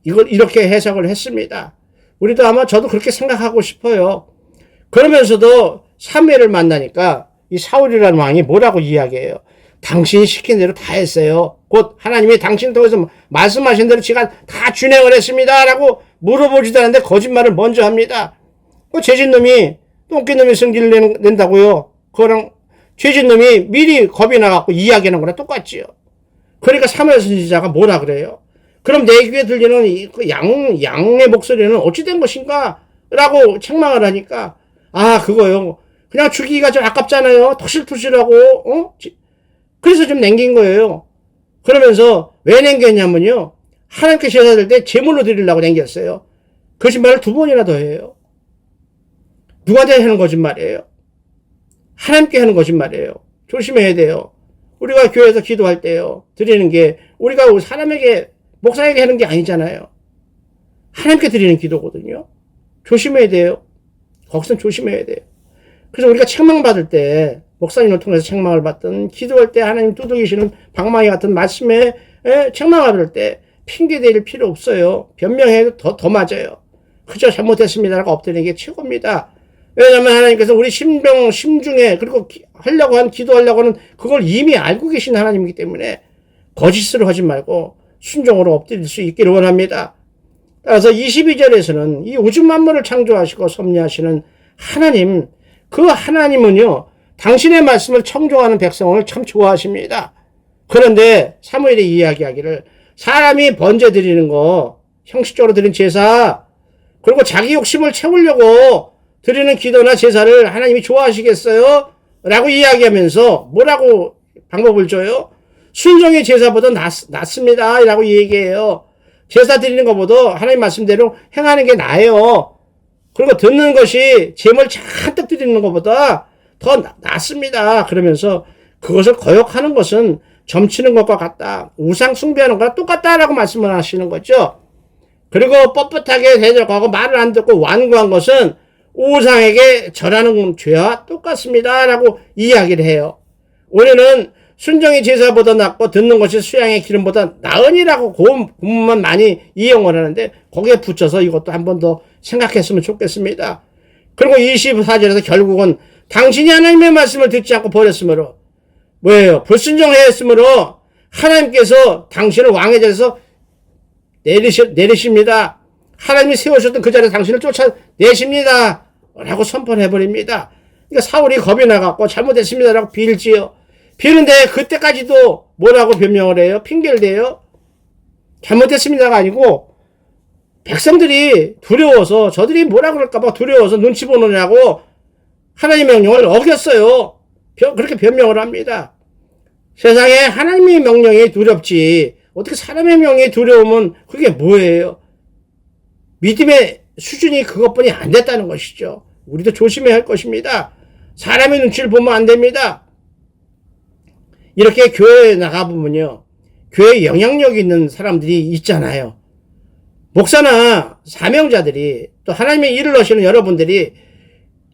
이걸 이렇게 해석을 했습니다. 우리도 아마 저도 그렇게 생각하고 싶어요. 그러면서도 사무엘을 만나니까 이 사울이라는 왕이 뭐라고 이야기해요? 당신이 시킨 대로 다 했어요. 곧 하나님이 당신 통해서 말씀하신 대로 제가 다 준행을 했습니다. 라고 물어보지도 않는데 거짓말을 먼저 합니다. 그 죄진놈이 똥개놈이 성질을 낸다고요. 그거랑 죄진놈이 미리 겁이 나갖고 이야기하는 거랑 똑같지요. 그러니까 사무엘 선지자가 뭐라 그래요? 그럼 내 귀에 들리는 그 양의 목소리는 어찌 된 것인가? 라고 책망을 하니까 그거요. 그냥 죽이기가 좀 아깝잖아요. 토실토실하고 그래서 좀 남긴 거예요. 그러면서 왜 남겼냐면요. 하나님께 제사 드릴 때 제물로 드리려고 남겼어요. 거짓말을 2번이나 더 해요. 누구한테 하는 거짓말이에요? 하나님께 하는 거짓말이에요. 조심해야 돼요. 우리가 교회에서 기도할 때요. 드리는 게 우리가 사람에게 목사에게 하는 게 아니잖아요. 하나님께 드리는 기도거든요. 조심해야 돼요. 거기선 조심해야 돼요. 그래서 우리가 책망받을 때 목사님을 통해서 책망을 받든 기도할 때 하나님 두들기시는 방망이 같은 말씀에 책망을 받을 때 핑계 대릴 필요 없어요. 변명해도 더 맞아요. 그저 잘못했습니다라고 엎드리는 게 최고입니다. 왜냐하면 하나님께서 우리 심중에 그리고 기도하려고 하는 그걸 이미 알고 계신 하나님이기 때문에 거짓으로 하지 말고 순종으로 엎드릴 수 있기를 원합니다. 따라서 22절에서는 이 우주 만물을 창조하시고 섭리하시는 하나님, 그 하나님은요, 당신의 말씀을 청종하는 백성을 참 좋아하십니다. 그런데 사무엘이 이야기하기를 사람이 번제 드리는 거, 형식적으로 드린 제사, 그리고 자기 욕심을 채우려고 드리는 기도나 제사를 하나님이 좋아하시겠어요? 라고 이야기하면서 뭐라고 방법을 줘요? 순종의 제사보다 낫습니다. 라고 얘기해요. 제사 드리는 것보다 하나님 말씀대로 행하는 게 나아요. 그리고 듣는 것이 재물 잔뜩 드리는 것보다 더 낫습니다. 그러면서 그것을 거역하는 것은 점치는 것과 같다. 우상 숭배하는 것과 똑같다라고 말씀을 하시는 거죠. 그리고 뻣뻣하게 대적하고 말을 안 듣고 완고한 것은 우상에게 절하는 죄와 똑같습니다. 라고 이야기를 해요. 우리는 순종의 제사보다 낫고 듣는 것이 수양의 기름보다 나으니라고 고문만 많이 이용을 하는데 거기에 붙여서 이것도 한 번 더 생각했으면 좋겠습니다. 그리고 24절에서 결국은 당신이 하나님의 말씀을 듣지 않고 버렸으므로 뭐예요? 불순종했으므로 하나님께서 당신을 왕의 자리에서 내리십니다. 하나님이 세우셨던 그 자리에 당신을 쫓아내십니다. 라고 선포해버립니다. 그러니까 사울이 겁이 나갖고 잘못했습니다. 라고 빌지요. 비는데 그때까지도 뭐라고 변명을 해요? 핑계를 대요? 잘못했습니다가 아니고 백성들이 두려워서 저들이 뭐라 그럴까봐 두려워서 눈치 보느냐고 하나님의 명령을 어겼어요. 그렇게 변명을 합니다. 세상에 하나님의 명령이 두렵지 어떻게 사람의 명령이 두려우면 그게 뭐예요? 믿음의 수준이 그것뿐이 안 됐다는 것이죠. 우리도 조심해야 할 것입니다. 사람의 눈치를 보면 안 됩니다. 이렇게 교회에 나가보면요, 교회에 영향력 있는 사람들이 있잖아요. 목사나 사명자들이 또 하나님의 일을 하시는 여러분들이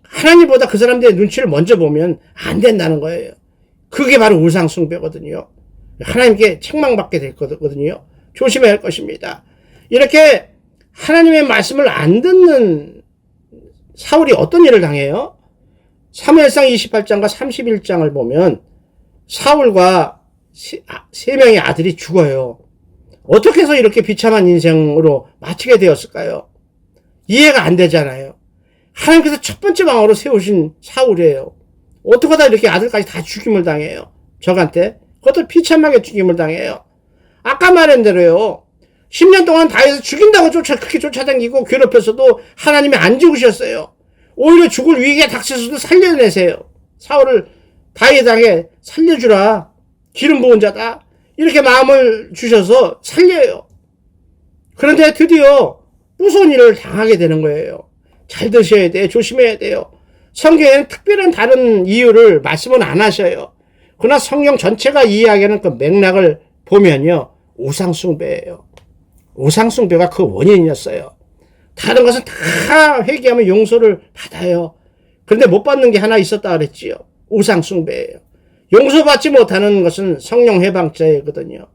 하나님보다 그 사람들의 눈치를 먼저 보면 안 된다는 거예요. 그게 바로 우상숭배거든요. 하나님께 책망받게 될 거거든요. 조심해야 할 것입니다. 이렇게 하나님의 말씀을 안 듣는 사울이 어떤 일을 당해요? 사무엘상 28장과 31장을 보면 사울과 세 명의 아들이 죽어요. 어떻게 해서 이렇게 비참한 인생으로 마치게 되었을까요? 이해가 안 되잖아요. 하나님께서 첫 번째 왕으로 세우신 사울이에요. 어떻게 하다 이렇게 아들까지 다 죽임을 당해요? 적한테. 그것도 비참하게 죽임을 당해요. 아까 말한 대로요. 10년 동안 다윗을 죽인다고 그렇게 쫓아다니고 괴롭혔어도 하나님이 안 죽으셨어요. 오히려 죽을 위기가 닥쳤어도 살려내세요. 사울을 다윗에게 살려주라. 기름 부은 자다. 이렇게 마음을 주셔서 살려요. 그런데 드디어 무서운 일을 당하게 되는 거예요. 잘 드셔야 돼요. 조심해야 돼요. 성경에는 특별한 다른 이유를 말씀은 안 하셔요. 그러나 성경 전체가 이야기하는 그 맥락을 보면요. 우상숭배예요. 우상숭배가 그 원인이었어요. 다른 것은 다 회개하면 용서를 받아요. 그런데 못 받는 게 하나 있었다 그랬지요. 우상숭배예요. 용서받지 못하는 것은 성령 해방죄거든요.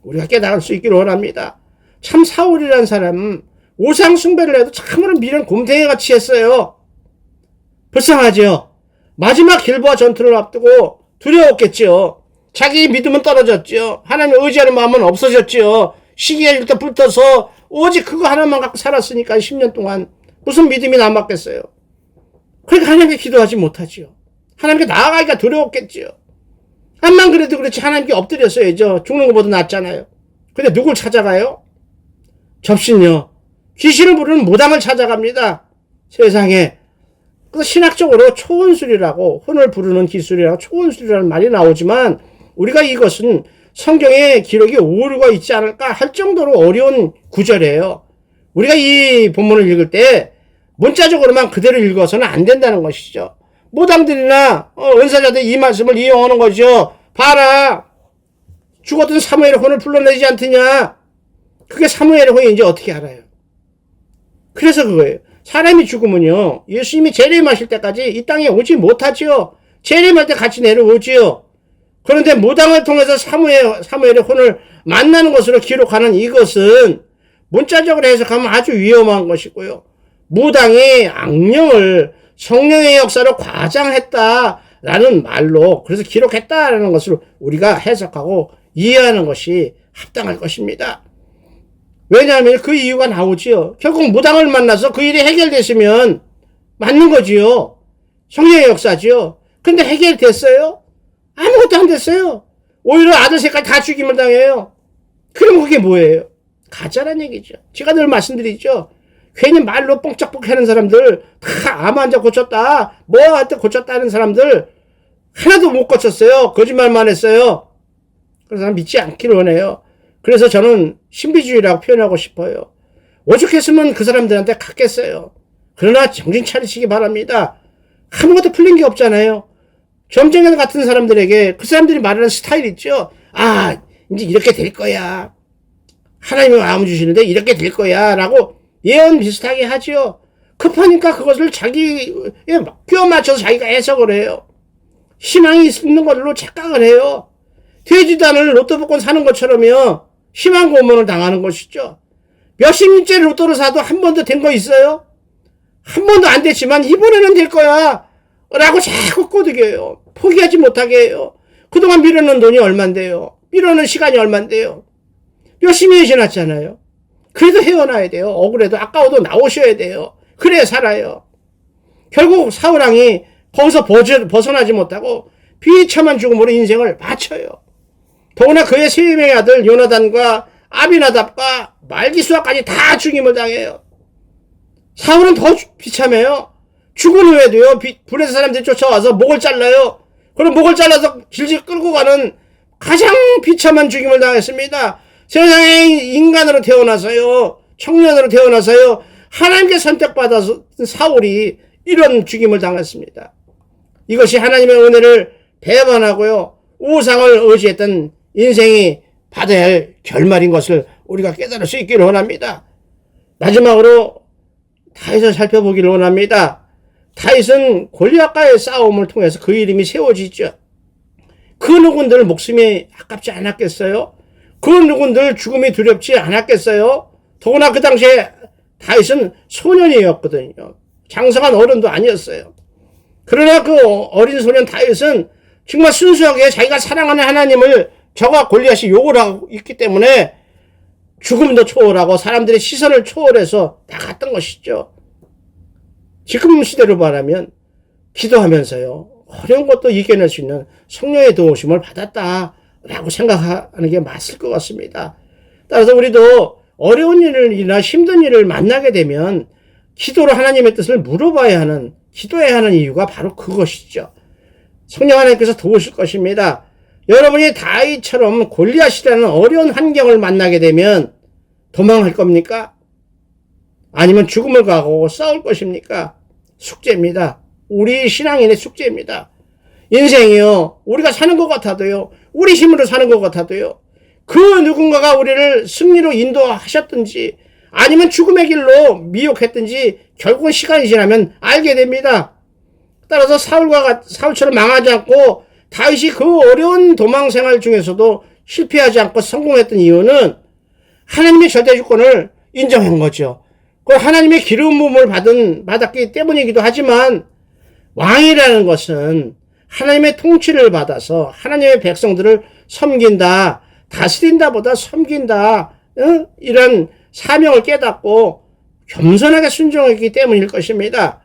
우리가 깨달을 수 있기를 원합니다. 참 사울이라는 사람은 우상숭배를 해도 참으로 미련 곰탱이같이 했어요. 불쌍하죠. 마지막 길보아 전투를 앞두고 두려웠겠죠. 자기 믿음은 떨어졌죠. 하나님을 의지하는 마음은 없어졌죠. 시기가 일때 붙어서 오직 그거 하나만 갖고 살았으니까 10년 동안 무슨 믿음이 남았겠어요. 그러니까 하나님께 기도하지 못하지요. 하나님께 나아가기가 두려웠겠지요. 암만 그래도 그렇지 하나님께 엎드렸어야죠. 죽는 것보다 낫잖아요. 근데 누굴 찾아가요? 접신요. 귀신을 부르는 무당을 찾아갑니다. 세상에. 그 신학적으로 초원술이라고 혼을 부르는 기술이라고 초원술이라는 말이 나오지만 우리가 이것은 성경에 기록이 오류가 있지 않을까 할 정도로 어려운 구절이에요. 우리가 이 본문을 읽을 때 문자적으로만 그대로 읽어서는 안 된다는 것이죠. 무당들이나 은사자들이 이 말씀을 이용하는 거죠. 봐라. 죽었던 사무엘의 혼을 불러내지 않더냐. 그게 사무엘의 혼인지 어떻게 알아요? 그래서 그거예요. 사람이 죽으면요. 예수님이 재림하실 때까지 이 땅에 오지 못하지요. 재림할 때 같이 내려오지요. 그런데 무당을 통해서 사무엘의 혼을 만나는 것으로 기록하는 이것은 문자적으로 해석하면 아주 위험한 것이고요. 무당이 악령을 성령의 역사로 과장했다라는 말로 그래서 기록했다라는 것을 우리가 해석하고 이해하는 것이 합당할 것입니다. 왜냐하면 그 이유가 나오지요. 결국 무당을 만나서 그 일이 해결됐으면 맞는 거지요. 성령의 역사지요. 근데 해결됐어요? 아무것도 안 됐어요. 오히려 아들 새까지 다 죽임을 당해요. 그럼 그게 뭐예요? 가짜란 얘기죠. 제가 늘 말씀드리죠. 괜히 말로 뻥짝뻥 하는 사람들, 다 암 환자 고쳤다, 뭐 할 때 고쳤다 하는 사람들 하나도 못 고쳤어요. 거짓말만 했어요. 그래서 난 믿지 않기를 원해요. 그래서 저는 신비주의라고 표현하고 싶어요. 오죽했으면 그 사람들한테 갔겠어요. 그러나 정신 차리시기 바랍니다. 아무것도 풀린 게 없잖아요. 점쟁이 같은 사람들에게 그 사람들이 말하는 스타일 있죠. 아, 이제 이렇게 될 거야. 하나님이 마음 주시는데 이렇게 될 거야. 라고 예언 비슷하게 하지요. 급하니까 그것을 자기에 끼워 맞춰서 자기가 해석을 해요. 희망이 있는 걸로 착각을 해요. 되지도 않을 로또 복권 사는 것처럼요. 희망 고문을 당하는 것이죠. 몇십 년째 로또를 사도 한 번도 된 거 있어요? 한 번도 안 됐지만 이번에는 될 거야. 라고 자꾸 꼬드겨요. 포기하지 못하게 해요. 그동안 미뤄놓은 돈이 얼만데요. 미뤄놓은 시간이 얼만데요. 몇십 년이 지났잖아요. 그래도 헤어나야 돼요. 억울해도 아까워도 나오셔야 돼요. 그래야 살아요. 결국 사울왕이 거기서 벗어나지 못하고 비참한 죽음으로 인생을 바쳐요. 더구나 그의 세 명의 아들 요나단과 아비나답과 말기수아까지 다 죽임을 당해요. 사울은 더 비참해요. 죽은 후에도요, 불에서 사람들이 쫓아와서 목을 잘라요. 그럼 목을 잘라서 질질 끌고 가는 가장 비참한 죽임을 당했습니다. 세상에 인간으로 태어나서요, 청년으로 태어나서요, 하나님께 선택받아서 사울이 이런 죽임을 당했습니다. 이것이 하나님의 은혜를 배반하고요, 우상을 의지했던 인생이 받아야 할 결말인 것을 우리가 깨달을 수 있기를 원합니다. 마지막으로 다윗을 살펴보기를 원합니다. 다윗은 골리앗과의 싸움을 통해서 그 이름이 세워지죠. 그 누군들 목숨이 아깝지 않았겠어요? 그 누군들 죽음이 두렵지 않았겠어요? 더구나 그 당시에 다윗은 소년이었거든요. 장성한 어른도 아니었어요. 그러나 그 어린 소년 다윗은 정말 순수하게 자기가 사랑하는 하나님을 저가 골리앗이 욕을 하고 있기 때문에 죽음도 초월하고 사람들의 시선을 초월해서 나갔던 것이죠. 지금 시대로 말하면 기도하면서요, 어려운 것도 이겨낼 수 있는 성령의 도우심을 받았다라고 생각하는 게 맞을 것 같습니다. 따라서 우리도 어려운 일이나 힘든 일을 만나게 되면 기도로 하나님의 뜻을 물어봐야 하는, 기도해야 하는 이유가 바로 그것이죠. 성령 하나님께서 도우실 것입니다. 여러분이 다윗처럼 골리앗이라는 어려운 환경을 만나게 되면 도망할 겁니까? 아니면 죽음을 가고 싸울 것입니까? 숙제입니다. 우리 신앙인의 숙제입니다. 인생이요, 우리가 사는 것 같아도요, 우리 힘으로 사는 것 같아도요, 그 누군가가 우리를 승리로 인도하셨든지 아니면 죽음의 길로 미혹했든지 결국은 시간이 지나면 알게 됩니다. 따라서 사울처럼 망하지 않고 다윗이 그 어려운 도망 생활 중에서도 실패하지 않고 성공했던 이유는 하나님의 절대 주권을 인정한 거죠. 그 하나님의 기름 부음을 받았기 때문이기도 하지만, 왕이라는 것은 하나님의 통치를 받아서 하나님의 백성들을 섬긴다, 다스린다 보다 섬긴다, 이런 사명을 깨닫고 겸손하게 순종했기 때문일 것입니다.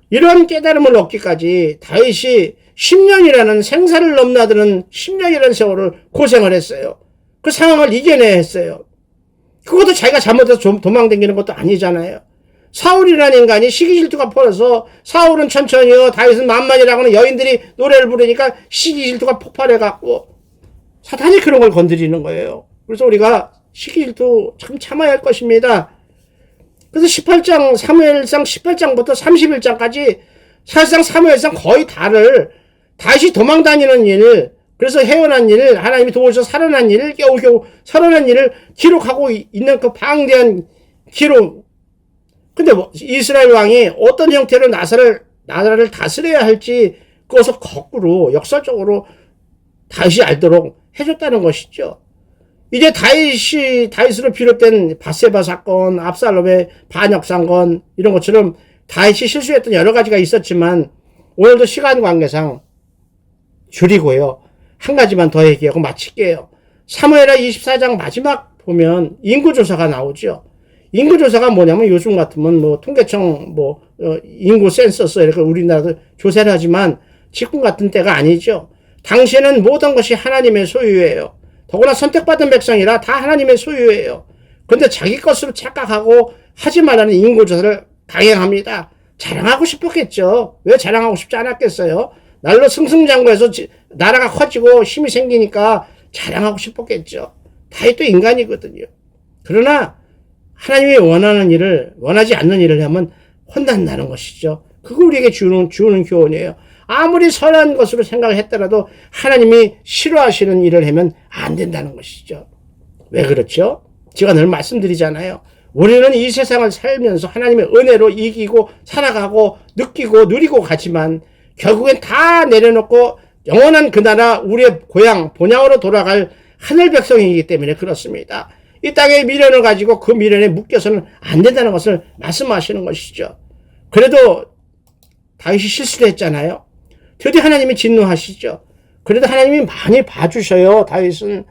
이런 깨달음을 얻기까지 다윗이 10년이라는 생사를 넘나드는 10년이라는 세월을 고생을 했어요. 그 상황을 이겨내야 했어요. 그것도 자기가 잘못해서 도망다니는 것도 아니잖아요. 사울이라는 인간이 시기 질투가 퍼져서 사울은 천천히요, 다윗은 만만이라고 하는 여인들이 노래를 부르니까 시기 질투가 폭발해갖고 사탄이 그런 걸 건드리는 거예요. 그래서 우리가 시기 질투 참 참아야 할 것입니다. 그래서 18장, 사무엘상 18장부터 31장까지 사실상 사무엘상 거의 다윗이 도망다니는 일, 그래서 헤어난 일, 하나님이 도우셔서 살아난 일을 겨우겨우 살아난 일을 기록하고 있는 그 방대한 기록. 근데 이스라엘 왕이 어떤 형태로 나라를 다스려야 할지 그것을 거꾸로 역설적으로 다윗이 알도록 해줬다는 것이죠. 이제 다윗으로 비롯된 밧세바 사건, 압살롬의 반역 사건 이런 것처럼 다윗이 실수했던 여러 가지가 있었지만 오늘도 시간 관계상 줄이고요, 한 가지만 더 얘기하고 마칠게요. 사무엘하 24장 마지막 보면 인구조사가 나오죠. 인구조사가 뭐냐면 요즘 같으면 뭐 통계청 인구 센서스 이렇게 우리나라도 조사를 하지만 지금 같은 때가 아니죠. 당시에는 모든 것이 하나님의 소유예요. 더구나 선택받은 백성이라 다 하나님의 소유예요. 그런데 자기 것으로 착각하고 하지 말라는 인구조사를 강행합니다. 자랑하고 싶었겠죠. 왜 자랑하고 싶지 않았겠어요? 날로 승승장구해서 나라가 커지고 힘이 생기니까 자랑하고 싶었겠죠. 다윗도 인간이거든요. 그러나 하나님이 원하지 않는 일을 하면 혼난다는 것이죠. 그거 우리에게 주는 교훈이에요. 아무리 선한 것으로 생각을 했더라도 하나님이 싫어하시는 일을 하면 안 된다는 것이죠. 왜 그렇죠? 제가 늘 말씀드리잖아요. 우리는 이 세상을 살면서 하나님의 은혜로 이기고 살아가고 느끼고 누리고 가지만 결국엔 다 내려놓고 영원한 그 나라 우리의 고향 본향으로 돌아갈 하늘 백성이기 때문에 그렇습니다. 이 땅의 미련을 가지고 그 미련에 묶여서는 안 된다는 것을 말씀하시는 것이죠. 그래도 다윗이 실수를 했잖아요. 드디어 하나님이 진노하시죠. 그래도 하나님이 많이 봐주셔요. 다윗은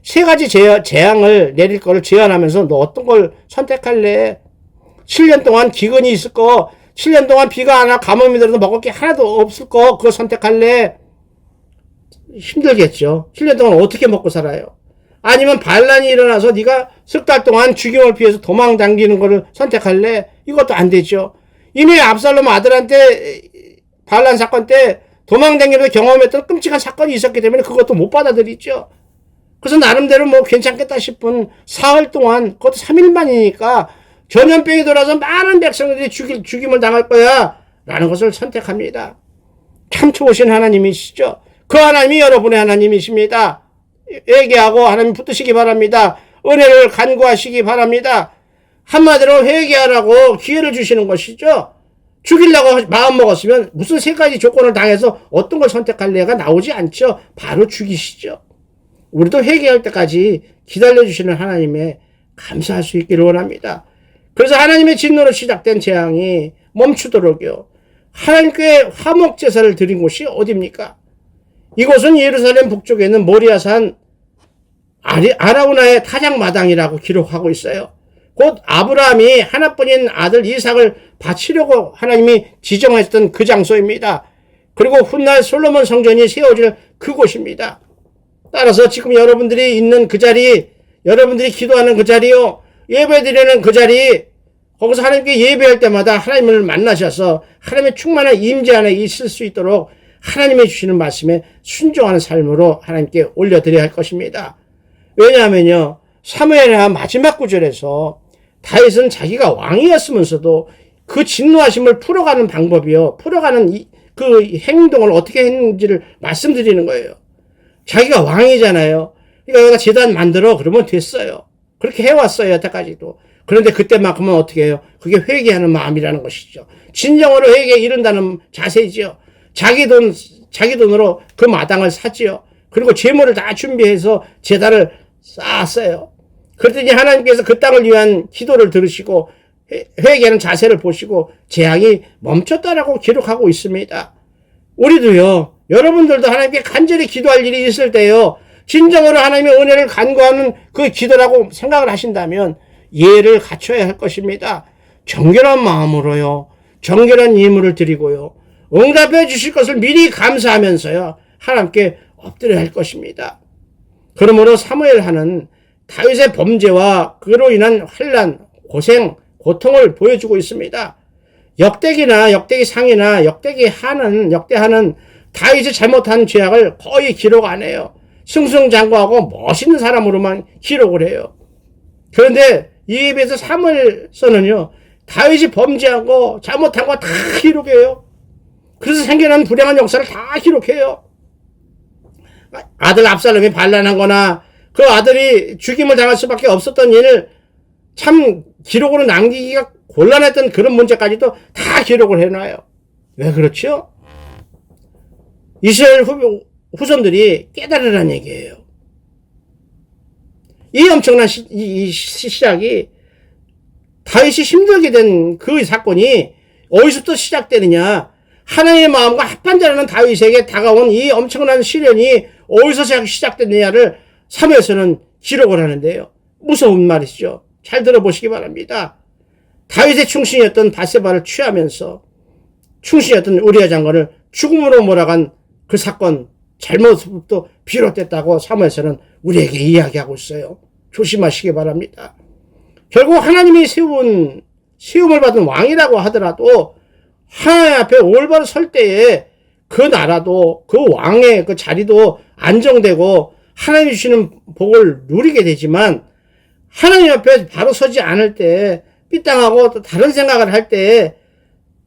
세 가지 재앙을 내릴 거를 제안하면서 너 어떤 걸 선택할래? 7년 동안 기근이 있을 거, 7년 동안 비가 안 와 가뭄이 들어도 먹을 게 하나도 없을 거, 그거 선택할래? 힘들겠죠. 7년 동안 어떻게 먹고 살아요? 아니면 반란이 일어나서 네가 석 달 동안 죽임을 피해서 도망 당기는 거를 선택할래? 이것도 안 되죠. 이미 압살롬 아들한테 반란 사건 때 도망 당기면서 경험했던 끔찍한 사건이 있었기 때문에 그것도 못 받아들이죠. 그래서 나름대로 뭐 괜찮겠다 싶은 사흘 동안, 그것도 3일만이니까 전염병이 돌아서 많은 백성들이 죽임을 당할 거야 라는 것을 선택합니다. 참 좋으신 하나님이시죠. 그 하나님이 여러분의 하나님이십니다. 회개하고 하나님 붙드시기 바랍니다. 은혜를 간구하시기 바랍니다. 한마디로 회개하라고 기회를 주시는 것이죠. 죽이려고 마음먹었으면 무슨 세 가지 조건을 당해서 어떤 걸 선택할래가 나오지 않죠. 바로 죽이시죠. 우리도 회개할 때까지 기다려주시는 하나님에 감사할 수 있기를 원합니다. 그래서 하나님의 진노로 시작된 재앙이 멈추도록요. 하나님께 화목제사를 드린 곳이 어디입니까? 이곳은 예루살렘 북쪽에 있는 모리아산 아라우나의 타작마당이라고 기록하고 있어요. 곧 아브라함이 하나뿐인 아들 이삭을 바치려고 하나님이 지정했던 그 장소입니다. 그리고 훗날 솔로몬 성전이 세워질 그곳입니다. 따라서 지금 여러분들이 있는 그 자리, 여러분들이 기도하는 그 자리요, 예배드리는 그 자리, 거기서 하나님께 예배할 때마다 하나님을 만나셔서 하나님의 충만한 임재 안에 있을 수 있도록 하나님이 주시는 말씀에 순종하는 삶으로 하나님께 올려드려야 할 것입니다. 왜냐하면요, 사무엘하 마지막 구절에서 다윗은 자기가 왕이었으면서도 그 진노하심을 풀어가는 방법이요, 풀어가는 그 행동을 어떻게 했는지를 말씀드리는 거예요. 자기가 왕이잖아요. 그러니까 여기가 제단 만들어 그러면 됐어요. 그렇게 해왔어요, 여태까지도. 그런데 그때만큼은 어떻게 해요? 그게 회개하는 마음이라는 것이죠. 진정으로 회개에 이른다는 자세죠. 자기 돈으로 그 마당을 샀지요. 그리고 재물을 다 준비해서 제단을 쌓았어요. 그랬더니 하나님께서 그 땅을 위한 기도를 들으시고 회개하는 자세를 보시고 재앙이 멈췄다라고 기록하고 있습니다. 우리도요, 여러분들도 하나님께 간절히 기도할 일이 있을 때요, 진정으로 하나님의 은혜를 간구하는 그 기도라고 생각을 하신다면 예를 갖춰야 할 것입니다. 정결한 마음으로요, 정결한 예물을 드리고요, 응답해 주실 것을 미리 감사하면서요, 하나님께 엎드려야 할 것입니다. 그러므로 사무엘하는 다윗의 범죄와 그로 인한 환난, 고생, 고통을 보여주고 있습니다. 역대기 상이나 역대하는 다윗이 잘못한 죄악을 거의 기록 안 해요. 승승장구하고 멋있는 사람으로만 기록을 해요. 그런데 이에 비해서 사무엘서는요, 다윗이 범죄한 거, 잘못한 거 다 기록해요. 그래서 생겨난 불행한 역사를 다 기록해요. 아들 압살롬이 반란한 거나 그 아들이 죽임을 당할 수밖에 없었던 일을 참 기록으로 남기기가 곤란했던 그런 문제까지도 다 기록을 해놔요. 왜 그렇죠? 이스라엘 후손들이 깨달으라는 얘기예요. 이 엄청난 시작이, 다윗이 힘들게 된 그 사건이 어디서부터 시작되느냐, 하나님의 마음과 합한 자라는 다윗에게 다가온 이 엄청난 시련이 어디서 시작됐느냐를 사무엘서는 기록을 하는데요. 무서운 말이죠. 잘 들어보시기 바랍니다. 다윗의 충신이었던 바세바를 취하면서 충신이었던 우리아 장관을 죽음으로 몰아간 그 사건 잘못부터 비롯됐다고 사무엘서는 우리에게 이야기하고 있어요. 조심하시기 바랍니다. 결국 하나님이 세움을 받은 왕이라고 하더라도 하나님 앞에 올바로 설 때에 그 나라도 그 왕의 그 자리도 안정되고 하나님이 주시는 복을 누리게 되지만 하나님 앞에 바로 서지 않을 때 삐땅하고 또 다른 생각을 할 때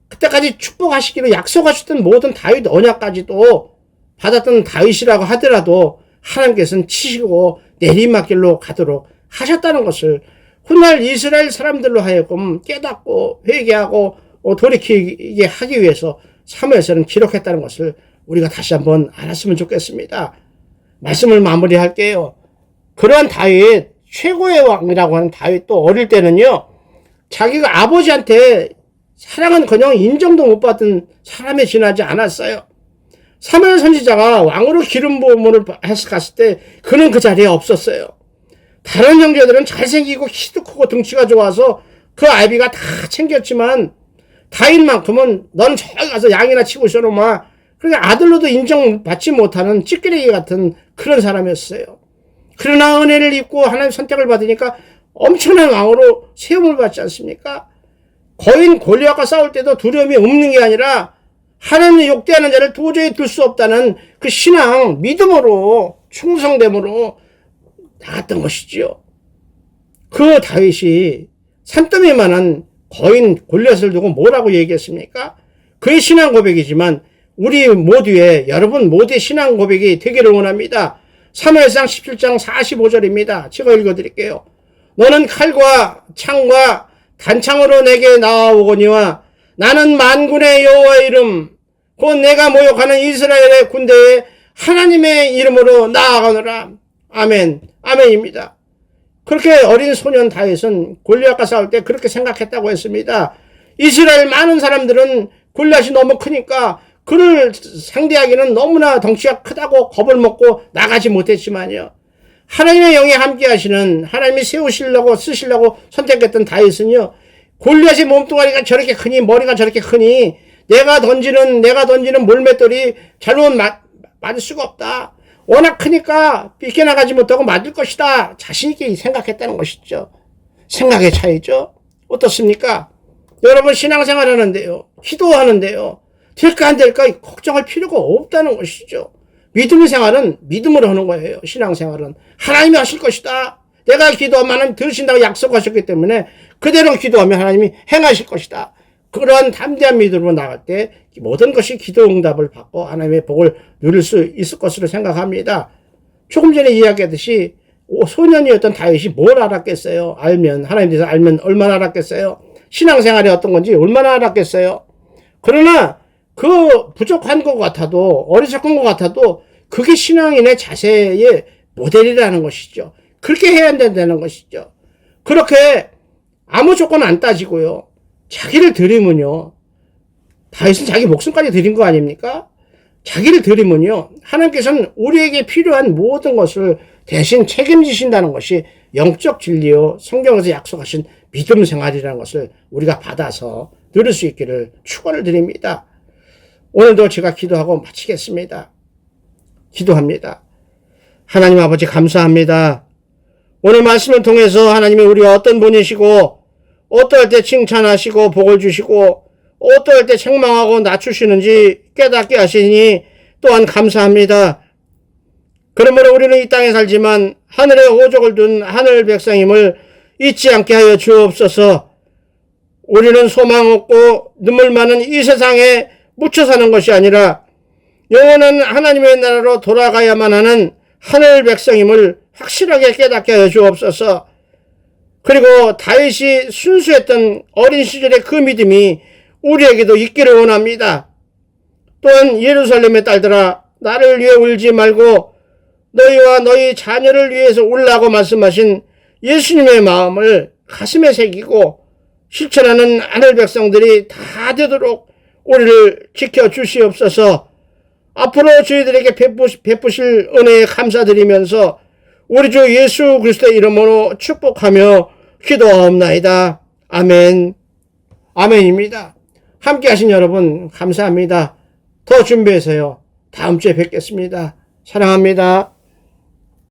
그때까지 축복하시기로 약속하셨던 모든 다윗 언약까지도 받았던 다윗이라고 하더라도 하나님께서는 치시고 내리막길로 가도록 하셨다는 것을 훗날 이스라엘 사람들로 하여금 깨닫고 회개하고 돌이키게 하기 위해서 사무엘서는 기록했다는 것을 우리가 다시 한번 알았으면 좋겠습니다. 말씀을 마무리할게요. 그러한 다윗, 최고의 왕이라고 하는 다윗도 어릴 때는요, 자기가 아버지한테 사랑은커녕 인정도 못 받은 사람에 지나지 않았어요. 사무엘 선지자가 왕으로 기름 부음을 갔을 때 그는 그 자리에 없었어요. 다른 형제들은 잘생기고 키도 크고 등치가 좋아서 그 아비가 다 챙겼지만 다윗만큼은 너는 저기 가서 양이나 치고 있어 놈아. 그러니까 아들로도 인정받지 못하는 찌끄레기 같은 그런 사람이었어요. 그러나 은혜를 입고 하나님 선택을 받으니까 엄청난 왕으로 세움을 받지 않습니까? 거인 골리앗과 싸울 때도 두려움이 없는 게 아니라 하나님의 욕대하는 자를 도저히 둘 수 없다는 그 신앙, 믿음으로 충성됨으로 나갔던 것이지요. 그 다윗이 산더미만한 거인 골리앗을 두고 뭐라고 얘기했습니까? 그의 신앙 고백이지만 우리 모두의 여러분 모두의 신앙 고백이 되기를 원합니다. 사무엘상 17장 45절입니다. 제가 읽어드릴게요. 너는 칼과 창과 단창으로 내게 나아오거니와 나는 만군의 여호와의 이름 곧 내가 모욕하는 이스라엘의 군대에 하나님의 이름으로 나아가노라. 아멘. 아멘입니다. 그렇게 어린 소년 다윗은 골리앗과 싸울 때 그렇게 생각했다고 했습니다. 이스라엘 많은 사람들은 골리앗이 너무 크니까 그를 상대하기는 너무나 덩치가 크다고 겁을 먹고 나가지 못했지만요. 하나님의 영이 함께 하시는 하나님이 세우시려고 쓰시려고 선택했던 다윗은요. 골리앗의 몸뚱아리가 저렇게 크니 머리가 저렇게 크니 내가 던지는 몰맷돌이 잘못 맞을 수가 없다. 워낙 크니까 삐껴나가지 못하고 맞을 것이다. 자신있게 생각했다는 것이죠. 생각의 차이죠. 어떻습니까? 여러분 신앙생활 하는데요. 기도하는데요. 될까 안 될까 걱정할 필요가 없다는 것이죠. 믿음의 생활은 믿음으로 하는 거예요. 신앙생활은. 하나님이 하실 것이다. 내가 기도하면 들으신다고 약속하셨기 때문에 그대로 기도하면 하나님이 행하실 것이다. 그런 담대한 믿음으로 나갈 때 모든 것이 기도 응답을 받고 하나님의 복을 누릴 수 있을 것으로 생각합니다. 조금 전에 이야기했듯이 소년이었던 다윗이 뭘 알았겠어요? 하나님에 대해서 알면 얼마나 알았겠어요? 신앙생활이 어떤 건지 얼마나 알았겠어요? 그러나 그 부족한 것 같아도 어리석은 것 같아도 그게 신앙인의 자세의 모델이라는 것이죠. 그렇게 해야 된다는 것이죠. 그렇게 아무 조건 안 따지고요. 자기를 드리면요. 다윗은 자기 목숨까지 드린 거 아닙니까? 자기를 드리면요. 하나님께서는 우리에게 필요한 모든 것을 대신 책임지신다는 것이 영적 진리요. 성경에서 약속하신 믿음 생활이라는 것을 우리가 받아서 누릴 수 있기를 축원을 드립니다. 오늘도 제가 기도하고 마치겠습니다. 기도합니다. 하나님 아버지 감사합니다. 오늘 말씀을 통해서 하나님이 우리가 어떤 분이시고 어떨 때 칭찬하시고 복을 주시고 어떨 때 책망하고 낮추시는지 깨닫게 하시니 또한 감사합니다. 그러므로 우리는 이 땅에 살지만 하늘에 오족을 둔 하늘 백성임을 잊지 않게 하여 주옵소서. 우리는 소망 없고 눈물 많은 이 세상에 묻혀 사는 것이 아니라 영원한 하나님의 나라로 돌아가야만 하는 하늘 백성임을 확실하게 깨닫게 하여 주옵소서. 그리고 다윗이 순수했던 어린 시절의 그 믿음이 우리에게도 있기를 원합니다. 또한 예루살렘의 딸들아 나를 위해 울지 말고 너희와 너희 자녀를 위해서 울라고 말씀하신 예수님의 마음을 가슴에 새기고 실천하는 하늘 백성들이 다 되도록 우리를 지켜주시옵소서. 앞으로 저희들에게 베푸실 은혜에 감사드리면서 우리 주 예수 그리스도의 이름으로 축복하며 기도하옵나이다. 아멘. 아멘입니다. 함께 하신 여러분 감사합니다. 더 준비해서요. 다음 주에 뵙겠습니다. 사랑합니다.